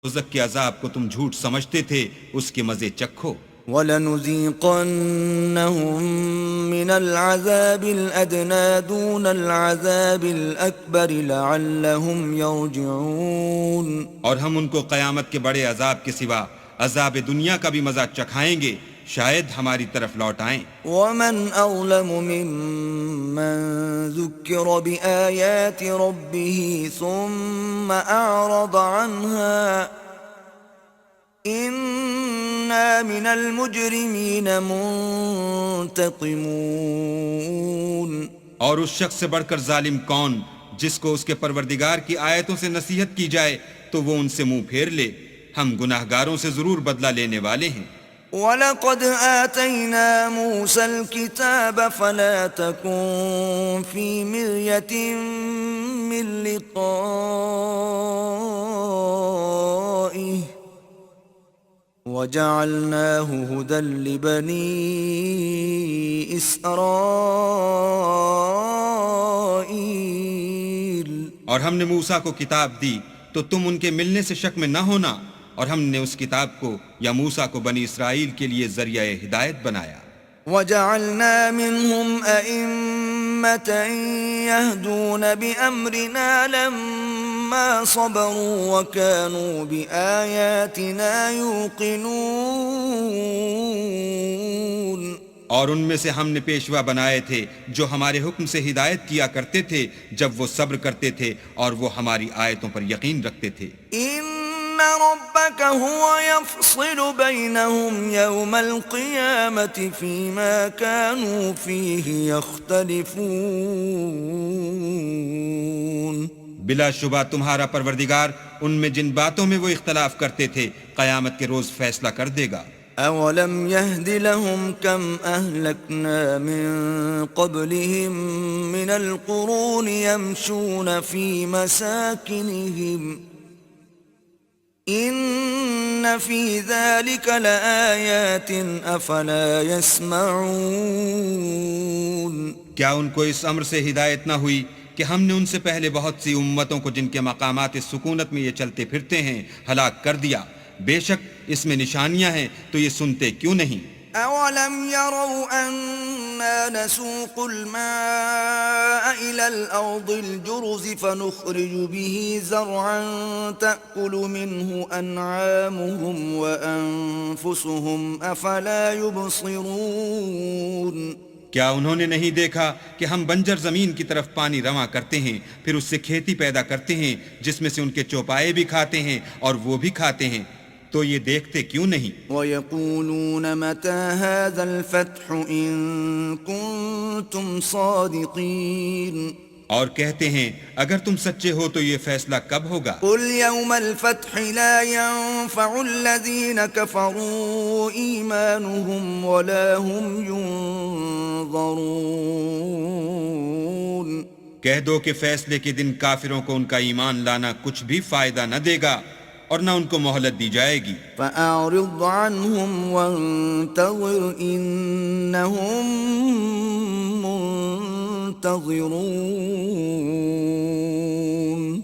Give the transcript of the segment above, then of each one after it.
دوزخ کے عذاب کو تم جھوٹ سمجھتے تھے، اس کے مزے چکھو۔ وَلَنُذِيقَنَّهُم مِّنَ الْعَذَابِ الْأَدْنَىٰ دُونَ الْعَذَابِ الْأَكْبَرِ لَعَلَّهُمْ يَرْجِعُونَ۔ اور ہم ان کو قیامت کے بڑے عذاب کے سوا عذاب دنیا کا بھی مزہ چکھائیں گے، شاید ہماری طرف لوٹ آئیں۔ وَمَنْ أَظْلَمُ مِمَّن ذُكِّرَ بِآيَاتِ رَبِّهِ ثُمَّ أَعْرَضَ عَنْهَا إِنَّا مِنَ الْمُجْرِمِينَ مُنْتَقِمُونَ۔ اور اس شخص سے بڑھ کر ظالم کون جس کو اس کے پروردگار کی آیتوں سے نصیحت کی جائے تو وہ ان سے منہ پھیر لے، ہم گناہگاروں سے ضرور بدلہ لینے والے ہیں۔ وَلَقَدْ آتَيْنَا مُوسَى الْكِتَابَ فَلَا تَكُنْ فِي مِرْيَةٍ مِّن لِقَائِهِ وَجَعَلْنَاهُ هُدًى لِبَنِي إِسْرَائِيلَ۔ اور ہم نے موسیٰ کو کتاب دی تو تم ان کے ملنے سے شک میں نہ ہونا، اور ہم نے اس کتاب کو یا موسیٰ کو بنی اسرائیل کے لیے ذریعہ ہدایت بنایا۔ وَجَعَلْنَا مِنْهُمْ أَئِمَّةً يَهْدُونَ بِأَمْرِنَا لَمَّا صَبَرُوا وَكَانُوا بِآيَاتِنَا يُوقِنُونَ۔ اور ان میں سے ہم نے پیشوا بنائے تھے جو ہمارے حکم سے ہدایت کیا کرتے تھے جب وہ صبر کرتے تھے اور وہ ہماری آیتوں پر یقین رکھتے تھے۔ إِنَّ رَبَّكَ هُوَ يَفْصِلُ بَيْنَهُمْ يَوْمَ الْقِيَامَةِ فِيمَا كَانُوا فِيهِ يَخْتَلِفُونَ۔ بلا شبہ تمہارا پروردگار ان میں جن باتوں میں وہ اختلاف کرتے تھے قیامت کے روز فیصلہ کر دے گا۔ أَوَلَمْ يَهْدِ لَهُمْ كَمْ أَهْلَكْنَا مِن قَبْلِهِم مِّنَ الْقُرُونِ يَمْشُونَ فِي مَسَاكِنِهِمْ إِنَّ فِي ذَلِكَ لَآيَاتٍ أَفَلَا يَسْمَعُونَ۔ کیا ان کو اس امر سے ہدایت نہ ہوئی کہ ہم نے ان سے پہلے بہت سی امتوں کو جن کے مقامات سکونت میں یہ چلتے پھرتے ہیں ہلاک کر دیا، بے شک اس میں نشانیاں ہیں، تو یہ سنتے کیوں نہیں؟ أَوَلَمْ يَرَوْا أَنَّا نَسُوقُ الْمَاءَ إِلَى الْأَرْضِ الْجُرُزِ فَنُخْرِجُ بِهِ زَرْعًا تَأْكُلُ مِنْهُ أَنْعَامُهُمْ وَأَنفُسُهُمْ أَفَلَا يُبْصِرُونَ۔ کیا انہوں نے نہیں دیکھا کہ ہم بنجر زمین کی طرف پانی رواں کرتے ہیں، پھر اس سے کھیتی پیدا کرتے ہیں جس میں سے ان کے چوپائے بھی کھاتے ہیں اور وہ بھی کھاتے ہیں، تو یہ دیکھتے کیوں نہیں؟ وَيَقُولُونَ مَتَى هَذَا الْفَتْحُ إِن كُنتُمْ صَادِقِينَ۔ اور کہتے ہیں اگر تم سچے ہو تو یہ فیصلہ کب ہوگا؟ قُلْ يَوْمَ الْفَتْحِ لَا يَنفَعُ الَّذِينَ كَفَرُوا إِيمَانُهُمْ وَلَا هُمْ يُنظَرُونَ۔ کہہ دو کہ فیصلے کے دن کافروں کو ان کا ایمان لانا کچھ بھی فائدہ نہ دے گا اور نہ ان کو مہلت دی جائے گی۔ فَأَعْرِضْ عَنْهُمْ وَانتَظِرْ إِنَّهُمْ منتظرون۔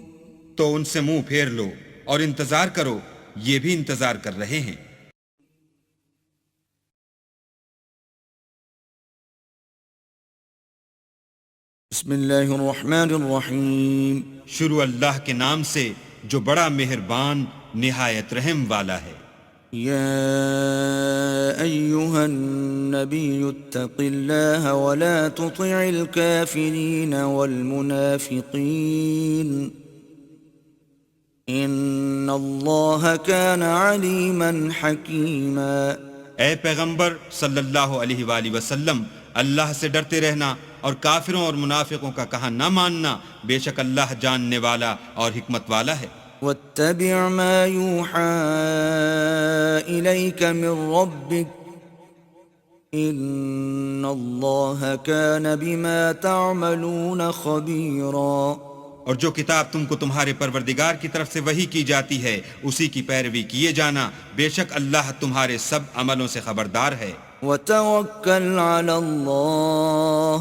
تو ان سے منہ پھیر لو اور انتظار کرو، یہ بھی انتظار کر رہے ہیں۔ بسم اللہ الرحمن الرحیم۔ شروع اللہ کے نام سے جو بڑا مہربان نہایت رحم والا ہے۔ یا ایہا النبی اتق اللہ ولا تطع الكافرین والمنافقین ان اللہ کان علیما حکیما۔ اے پیغمبر صلی اللہ علیہ وآلہ وسلم، اللہ سے ڈرتے رہنا اور کافروں اور منافقوں کا کہا نہ ماننا، بے شک اللہ جاننے والا اور حکمت والا ہے۔ واتبع ما يوحى إليك من ربك إن الله كان بما تعملون خبيرا۔ اور جو کتاب تم کو تمہارے پروردگار کی طرف سے وحی کی جاتی ہے اسی کی پیروی کیے جانا، بے شک اللہ تمہارے سب عملوں سے خبردار ہے۔ وتوکل علی اللہ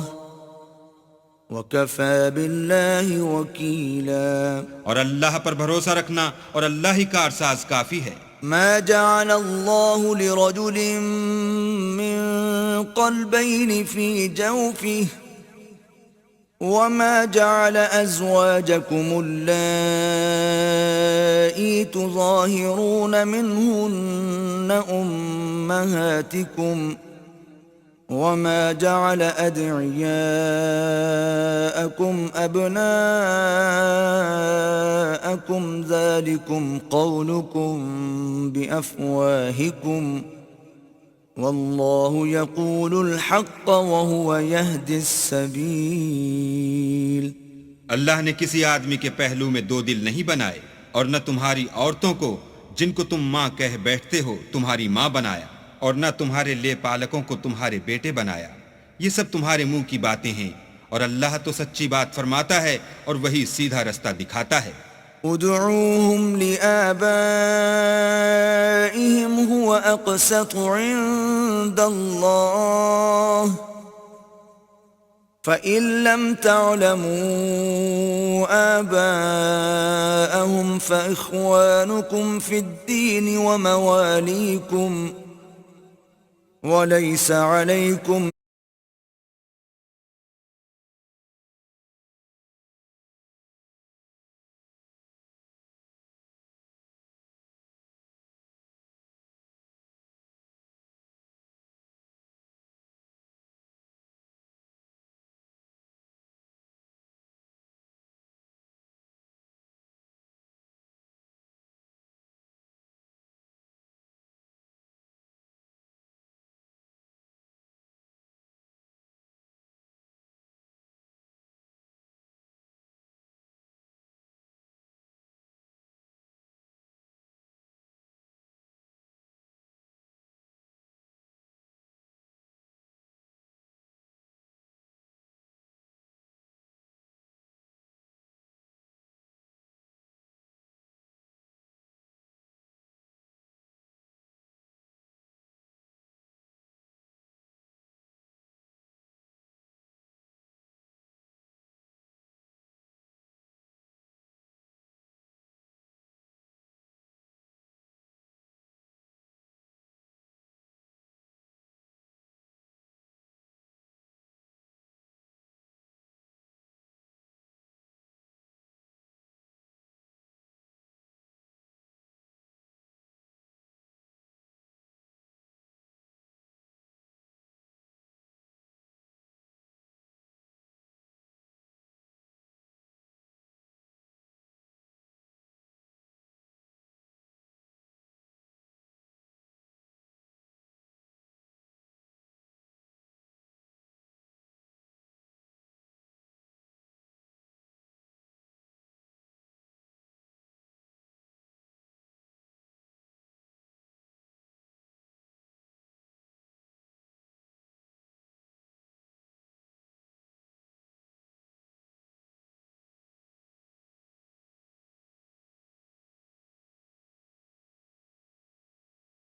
وَكَفَى بِاللَّهِ وَكِيلًا. اور اللہ پر بھروسہ رکھنا اور اللہ ہی کارساز کافی ہے. ما جعل الله لرجل من قلبين في جوفه وما جعل أزواجكم اللائي تظاهرون منهن أمهاتكم وما جعل أدعياءكم أبناءكم ذلكم قولكم بأفواهكم والله يقول الحق وهو يهدي السبيل. اللہ نے کسی آدمی کے پہلو میں دو دل نہیں بنائے اور نہ تمہاری عورتوں کو جن کو تم ماں کہہ بیٹھتے ہو تمہاری ماں بنایا اور نہ تمہارے لے پالکوں کو تمہارے بیٹے بنایا. یہ سب تمہارے منہ کی باتیں ہیں اور اللہ تو سچی بات فرماتا ہے اور وہی سیدھا رستہ دکھاتا ہے. ادعوهم لآبائهم هو أقسط عند الله فإن لم تعلموا آباءهم فإخوانكم في الدين ومواليكم وليس عليكم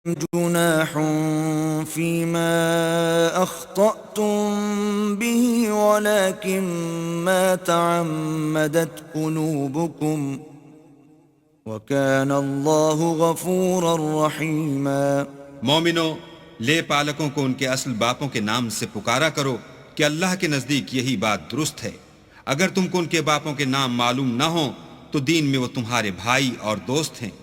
جناح فيما أخطأتم به ولكن ما تعمدت قلوبكم وكان الله غفورا رحيما. مومنو، لے پالکوں کو ان کے اصل باپوں کے نام سے پکارا کرو کہ اللہ کے نزدیک یہی بات درست ہے. اگر تم کو ان کے باپوں کے نام معلوم نہ ہوں تو دین میں وہ تمہارے بھائی اور دوست ہیں،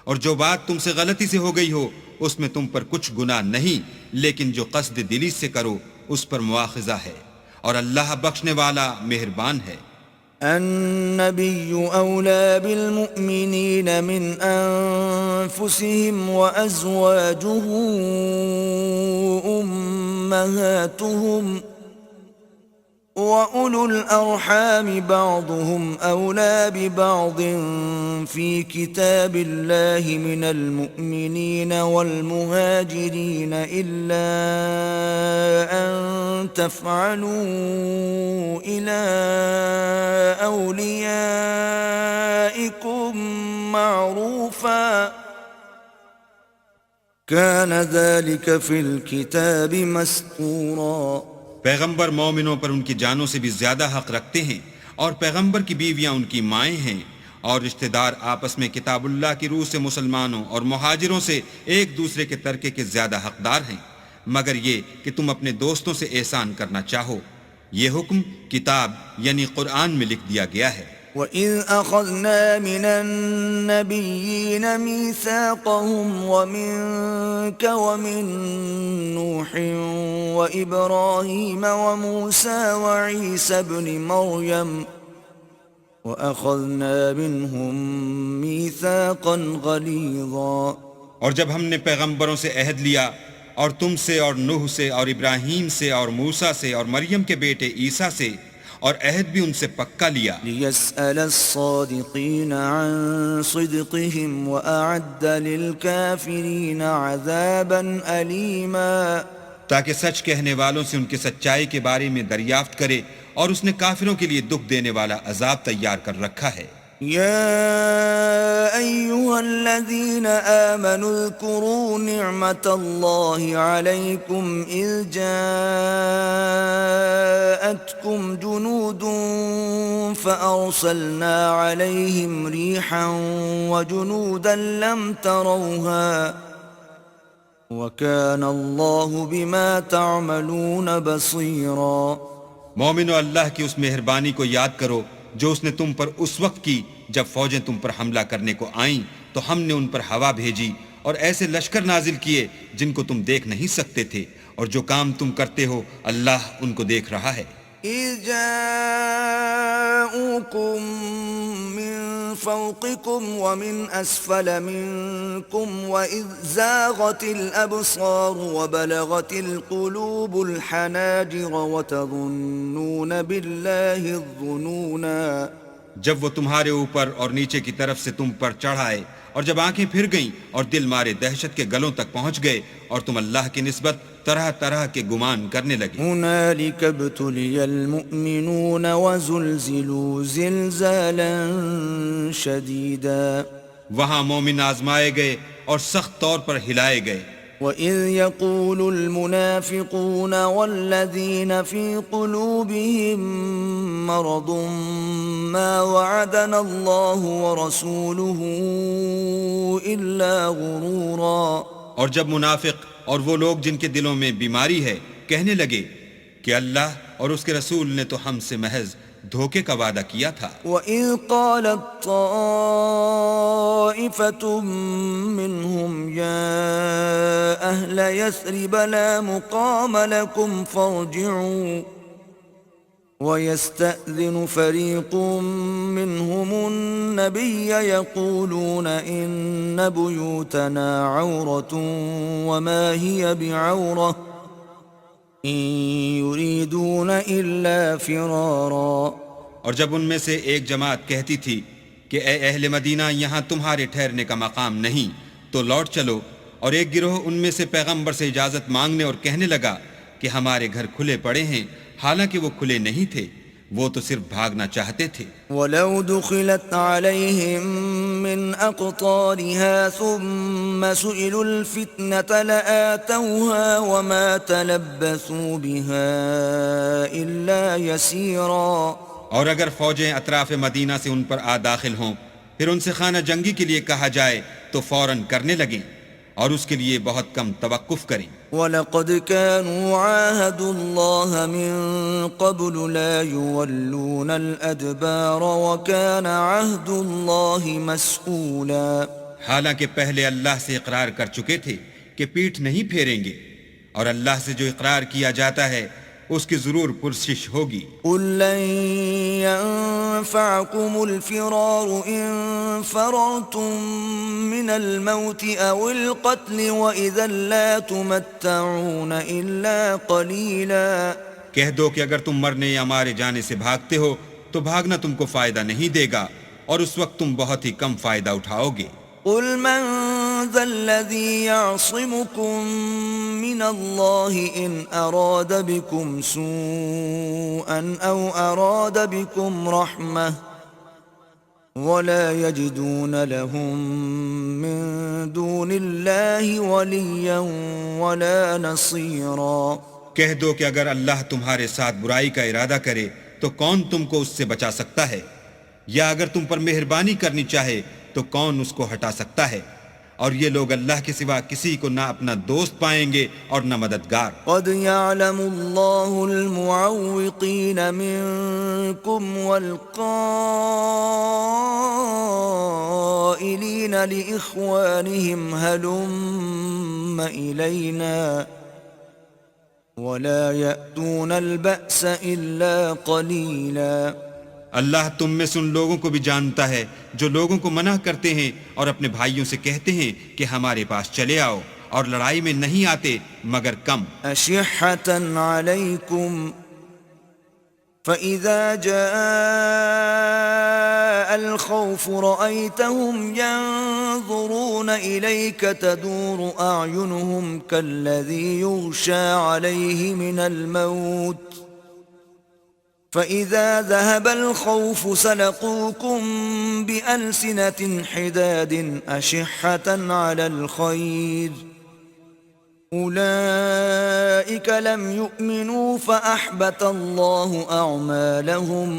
اور جو بات تم سے غلطی سے ہو گئی ہو اس میں تم پر کچھ گناہ نہیں، لیکن جو قصد دلی سے کرو اس پر مواخذہ ہے، اور اللہ بخشنے والا مہربان ہے. النبي أولى بالمؤمنين من أنفسهم وأزواجه أمهاتهم وأولو الأرحام بعضهم أولى ببعض في كتاب الله من المؤمنين والمهاجرين إلا أن تفعلوا إلى أوليائكم معروفا كان ذلك في الكتاب مسطورا. پیغمبر مومنوں پر ان کی جانوں سے بھی زیادہ حق رکھتے ہیں، اور پیغمبر کی بیویاں ان کی مائیں ہیں، اور رشتہ دار آپس میں کتاب اللہ کی روح سے مسلمانوں اور مہاجروں سے ایک دوسرے کے ترکے کے زیادہ حقدار ہیں، مگر یہ کہ تم اپنے دوستوں سے احسان کرنا چاہو۔ یہ حکم کتاب یعنی قرآن میں لکھ دیا گیا ہے۔ وَإِذْ أَخَذْنَا مِنَ النَّبِيِّينَ مِيثَاقَهُمْ وَمِنكَ وَمِن نُّوحٍ وَإِبْرَاهِيمَ وَمُوسَىٰ وَعِيسَى ابْنِ مَرْيَمَ وَأَخَذْنَا مِنْهُم مِّيثَاقًا غَلِيظًا۔ اور جب ہم نے پیغمبروں سے عہد لیا، اور تم سے اور نوح سے اور ابراہیم سے اور موسیٰ سے اور مریم کے بیٹے عیسیٰ سے، اور عہد بھی ان سے پکا لیا، لِيَسْأَلَ الصَّادِقِينَ عَن صِدْقِهِمْ وَأَعَدَّ لِلْكَافِرِينَ عَذَابًا أَلِيمًا۔ تاکہ سچ کہنے والوں سے ان کی سچائی کے بارے میں دریافت کرے، اور اس نے کافروں کے لیے دکھ دینے والا عذاب تیار کر رکھا ہے۔ يا أيها الذين آمنوا اذكروا نعمة الله عليكم إذ جاءتكم جنود فأرسلنا عليهم ريحا وجنودا لم تروها وكان الله بما تعملون بصيرا۔ مومنو، اللہ کی اس مہربانی کو یاد کرو جو اس نے تم پر اس وقت کی جب فوجیں تم پر حملہ کرنے کو آئیں، تو ہم نے ان پر ہوا بھیجی اور ایسے لشکر نازل کیے جن کو تم دیکھ نہیں سکتے تھے، اور جو کام تم کرتے ہو اللہ ان کو دیکھ رہا ہے۔ إِذْ جَاءُوكُم مِّن فَوْقِكُمْ وَمِنْ أَسْفَلَ مِنكُمْ وَإِذْ زَاغَتِ الْأَبْصَارُ وَبَلَغَتِ الْقُلُوبُ الْحَنَاجِرَ وَتَظُنُّونَ بِاللَّهِ الظُّنُونَا۔ جب وہ تمہارے اوپر اور نیچے کی طرف سے تم پر چڑھ آئے، اور جب آنکھیں پھر گئیں اور دل مارے دہشت کے گلوں تک پہنچ گئے، اور تم اللہ کی نسبت طرح طرح کے گمان کرنے لگے۔ هُنَالِكَ ابْتُلِيَ الْمُؤْمِنُونَ وَزُلْزِلُوا زِلْزَالًا شَدِيدًا۔ وہاں مومن آزمائے گئے اور سخت طور پر ہلائے گئے۔ وَإِذْ يَقُولُ الْمُنَافِقُونَ وَالَّذِينَ فِي قُلُوبِهِم مَّرَضٌ مَّا وَعَدَنَا اللَّهُ وَرَسُولُهُ إِلَّا غُرُورًا۔ اور جب منافق اور وہ لوگ جن کے دلوں میں بیماری ہے کہنے لگے کہ اللہ اور اس کے رسول نے تو ہم سے محض دھوکے کا وعدہ کیا تھا۔ وَإِذْ قَالَتْ طَائِفَةٌ مِّنْهُمْ يَا أَهْلَ يَثْرِبَ لَا مُقَامَ لَكُمْ فَارْجِعُوا وَيَسْتَأْذِنُ فَرِيقٌ مِّنْهُمُ النَّبِيَّ يَقُولُونَ إِنَّ بُيُوتَنَا عَوْرَةٌ وَمَا هِيَ بِعَوْرَةٍ إِن يُرِيدُونَ إِلَّا فِرَارًا۔ اور جب ان میں سے ایک جماعت کہتی تھی کہ اے اہل مدینہ، یہاں تمہارے ٹھہرنے کا مقام نہیں، تو لوٹ چلو، اور ایک گروہ ان میں سے پیغمبر سے اجازت مانگنے اور کہنے لگا کہ ہمارے گھر کھلے پڑے ہیں، حالانکہ وہ کھلے نہیں تھے، وہ تو صرف بھاگنا چاہتے تھے۔ وَلَوْ دُخِلَتْ عَلَيْهِمْ مِنْ أَقْطَارِهَا ثُمَّ سُئِلُوا الْفِتْنَةَ لَآتَوْهَا وَمَا تَلَبَّثُوا بِهَا إِلَّا يَسِيرًا۔ اور اگر فوجیں اطراف مدینہ سے ان پر داخل ہوں، پھر ان سے خانہ جنگی کے لیے کہا جائے تو فوراً کرنے لگیں، اور اس کے لیے بہت کم توقف کریں۔ وَلَقَدْ كَانُوا عَاهَدُوا اللَّهَ مِن قَبْلُ لَا يُوَلُّونَ الْأَدْبَارَ وَكَانَ عَهْدُ اللَّهِ مَسْئُولًا۔ حالانکہ پہلے اللہ سے اقرار کر چکے تھے کہ پیٹھ نہیں پھیریں گے، اور اللہ سے جو اقرار کیا جاتا ہے اس کی ضرور پرسش ہوگی۔ قُل لَّن يَنفَعَكُمُ الْفِرَارُ إِن فَرَرْتُم مِّنَ الْمَوْتِ أَوِ الْقَتْلِ وَإِذًا لَّا تُمَتَّعُونَ إِلَّا قَلِيلًا۔ کہہ دو کہ اگر تم مرنے یا مارے جانے سے بھاگتے ہو تو بھاگنا تم کو فائدہ نہیں دے گا، اور اس وقت تم بہت ہی کم فائدہ اٹھاؤ گے۔ قُلْ مَن ذَا الَّذِي يَعْصِمُكُم مِّنَ اللَّهِ إِنْ أَرَادَ بِكُمْ سُوءًا أَوْ أَرَادَ بِكُمْ رَحْمَةً وَلَا يَجِدُونَ لَهُم مِّن دُونِ اللَّهِ وَلِيًّا وَلَا نَصِيرًا۔ کہہ دو کہ اگر اللہ تمہارے ساتھ برائی کا ارادہ کرے تو کون تم کو اس سے بچا سکتا ہے، یا اگر تم پر مہربانی کرنی چاہے تو کون اس کو ہٹا سکتا ہے؟ اور یہ لوگ اللہ کے سوا کسی کو نہ اپنا دوست پائیں گے اور نہ مددگار۔ قد يعلم الله المعوقين منكم والقائلين لإخوانهم هلم إلينا ولا يأتون البأس إلا قليلا۔ اللہ تم میں سے ان لوگوں کو بھی جانتا ہے جو لوگوں کو منع کرتے ہیں اور اپنے بھائیوں سے کہتے ہیں کہ ہمارے پاس چلے آؤ، اور لڑائی میں نہیں آتے مگر کم۔ أشحة عليكم فإذا جاء الخوف رأيتهم ينظرون إليك تدور أعينهم كالذي يغشى عليه من الموت فإذا ذهب الخوف سلقوكم بألسنة حداد أشحة على الخير أولئك لم يؤمنوا فأحبط الله أعمالهم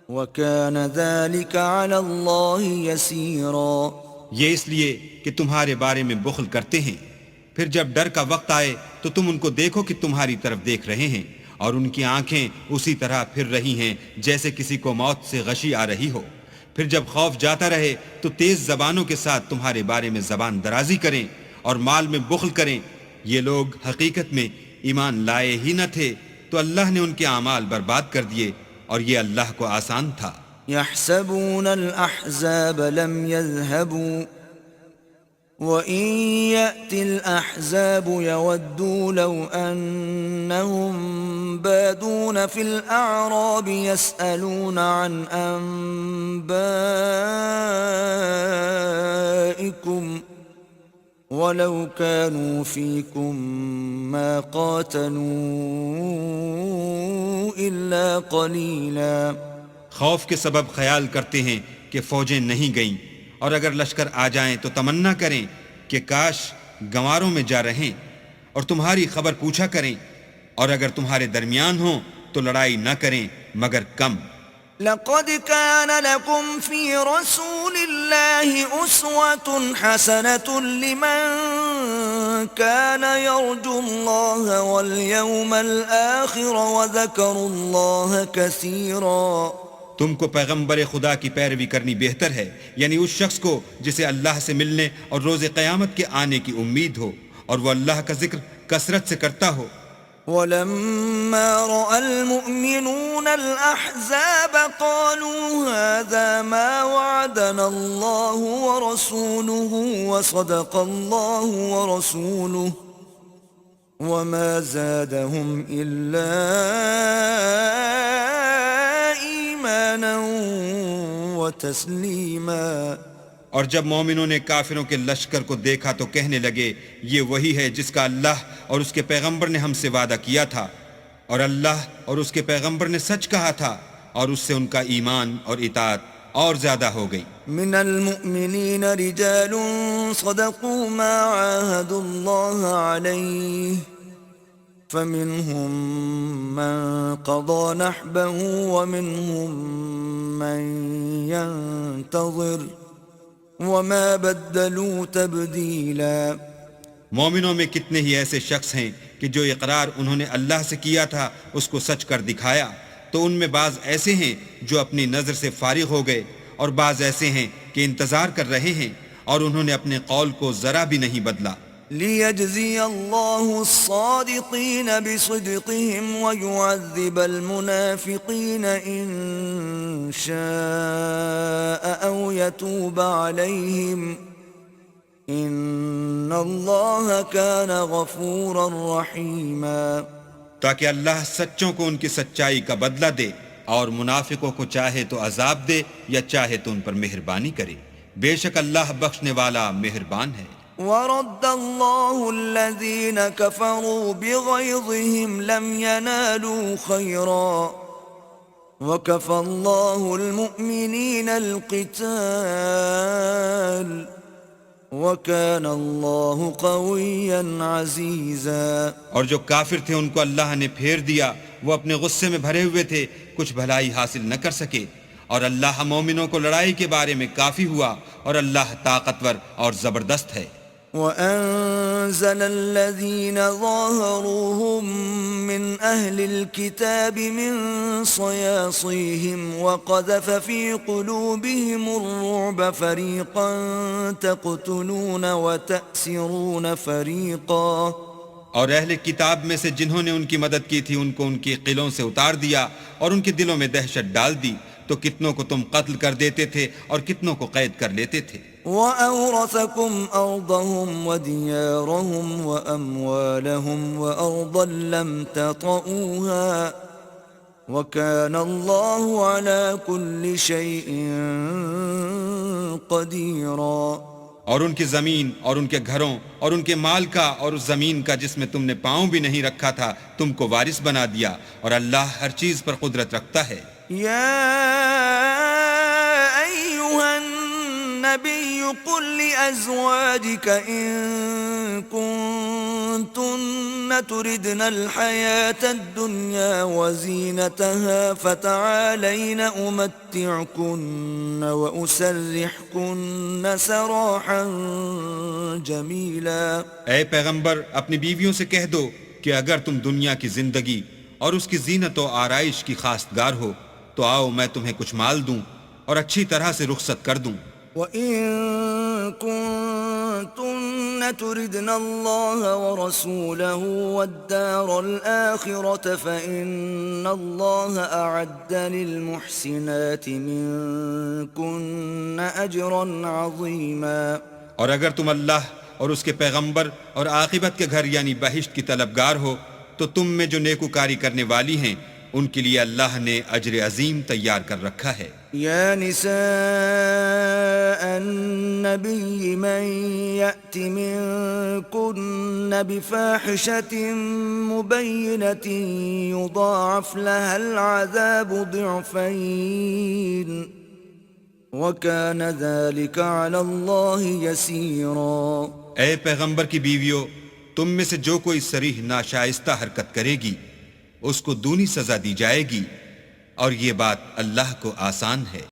وكان ذلك على الله يسيرا۔ یہ اس لیے کہ تمہارے بارے میں بخل کرتے ہیں، پھر جب ڈر کا وقت آئے تو تم ان کو دیکھو کہ تمہاری طرف دیکھ رہے ہیں، اور ان کی آنکھیں اسی طرح پھر رہی ہیں جیسے کسی کو موت سے غشی آ رہی ہو۔ پھر جب خوف جاتا رہے تو تیز زبانوں کے ساتھ تمہارے بارے میں زبان درازی کریں اور مال میں بخل کریں۔ یہ لوگ حقیقت میں ایمان لائے ہی نہ تھے، تو اللہ نے ان کے اعمال برباد کر دیے، اور یہ اللہ کو آسان تھا۔ يحسبون الأحزاب لم يذهبوا وإن يأتي الأحزاب يودوا لو أنهم بادون في الأعراب يسألون عن أنبائكم ولو كانوا فيكم ما قاتلوا إلا قليلا۔ خوف کے سبب خیال کرتے ہیں کہ فوجیں نہیں گئیں، اور اگر لشکر آ جائیں تو تمنا کریں کہ کاش گنواروں میں جا رہیں اور تمہاری خبر پوچھا کریں، اور اگر تمہارے درمیان ہوں تو لڑائی نہ کریں مگر کم۔ لقد كان لكم في رسول الله أسوة حسنة لمن كان يرجو الله واليوم الآخر وذكر الله كثيرا۔ تم کو پیغمبر خدا کی پیروی کرنی بہتر ہے، یعنی اس شخص کو جسے اللہ سے ملنے اور روز قیامت کے آنے کی امید ہو، اور وہ اللہ کا ذکر کثرت سے کرتا ہو۔ ولما رأى المؤمنون الأحزاب قالوا هذا ما وعدنا الله ورسوله وصدق الله ورسوله وما زادهم إلا إيمانا وتسليما۔ اور جب مومنوں نے کافروں کے لشکر کو دیکھا تو کہنے لگے یہ وہی ہے جس کا اللہ اور اس کے پیغمبر نے ہم سے وعدہ کیا تھا، اور اللہ اور اس کے پیغمبر نے سچ کہا تھا، اور اس سے ان کا ایمان اور اطاعت اور زیادہ ہو گئی۔ من المؤمنین رجال صدقوا ما عاهدوا الله عليه فمنهم من قضى نحبه ومنهم من ينتظر وما بدلوا تبدیلا۔ مومنوں میں کتنے ہی ایسے شخص ہیں کہ جو اقرار انہوں نے اللہ سے کیا تھا اس کو سچ کر دکھایا، تو ان میں بعض ایسے ہیں جو اپنی نظر سے فارغ ہو گئے، اور بعض ایسے ہیں کہ انتظار کر رہے ہیں، اور انہوں نے اپنے قول کو ذرا بھی نہیں بدلا۔ لِيَجْزِيَ اللَّهُ الصَّادِقِينَ بِصِدْقِهِمْ وَيُعَذِّبَ الْمُنَافِقِينَ إِن شَاءَ أَوْ يَتُوبَ عَلَيْهِمْ إِنَّ اللَّهَ كَانَ غَفُورًا رَحِيمًا۔ تاکہ اللہ سچوں کو ان کی سچائی کا بدلہ دے، اور منافقوں کو چاہے تو عذاب دے یا چاہے تو ان پر مہربانی کرے، بے شک اللہ بخشنے والا مہربان ہے۔ وَرَدَّ اللَّهُ الَّذِينَ كَفَرُوا بِغَيْظِهِمْ لَمْ يَنَالُوا خَيْرًا وَكَفَى اللَّهُ الْمُؤْمِنِينَ الْقِتَالَ وكان الله قويا عزيزا. اور جو کافر تھے ان کو اللہ نے پھیر دیا، وہ اپنے غصے میں بھرے ہوئے تھے، کچھ بھلائی حاصل نہ کر سکے. اور اللہ مومنوں کو لڑائی کے بارے میں کافی ہوا، اور اللہ طاقتور اور زبردست ہے. وأنزل الذين ظاهروهم من أهل الكتاب من صياصيهم وقذف في قلوبهم الرعب فريقا تقتلون وتأسرون فريقا. اور اہل کتاب میں سے جنہوں نے ان کی مدد کی تھی ان کو ان کی قلعوں سے اتار دیا اور ان کے دلوں میں دہشت ڈال دی، تو کتنوں کو تم قتل کر دیتے تھے اور کتنوں کو قید کر لیتے تھے. وَأَوْرَثَكُمْ أَرْضَهُمْ وَدِيَارَهُمْ وَأَمْوَالَهُمْ وَأَرْضًا لَّمْ تَطَئُوهَا وَكَانَ اللَّهُ عَلَى كُلِّ شَيْءٍ قَدِيرًا. اور ان کی زمین اور ان کے گھروں اور ان کے مال کا اور اس زمین کا جس میں تم نے پاؤں بھی نہیں رکھا تھا تم کو وارث بنا دیا، اور اللہ ہر چیز پر قدرت رکھتا ہے. يا أيها النبي قل لأزواجك إن كنتن تردن الحياة الدنيا وزينتها فتعالين أمتعكن وأسرحكن سراحا جميلا. اے پیغمبر اپنی بیویوں سے کہہ دو کہ اگر تم دنیا کی زندگی اور اس کی زینت و آرائش کی خواستگار ہو تو آؤ میں تمہیں کچھ مال دوں اور اچھی طرح سے رخصت کر دوں. وَإِن كُنتُنَّ تُرِدْنَ اللَّهَ وَرَسُولَهُ وَالدَّارَ الْآخِرَةَ فَإِنَّ اللَّهَ أَعَدَّ لِلْمُحْسِنَاتِ مِنكُنَّ أَجْرًا عَظِيمًا. اور اگر تم اللہ اور اس کے پیغمبر اور عاقبت کے گھر یعنی بہشت کی طلبگار ہو تو تم میں جو نیکوکاری کرنے والی ہیں ان کے لیے اللہ نے اجر عظیم تیار کر رکھا ہے. یا نساء النبی من یأت منکن بفاحشة مبینة یضاعف لها العذاب ضعفین وکان ذلک علی اللہ یسیرا. اے پیغمبر کی بیویوں، تم میں سے جو کوئی صریح ناشائستہ حرکت کرے گی اس کو دونی سزا دی جائے گی، اور یہ بات اللہ کو آسان ہے.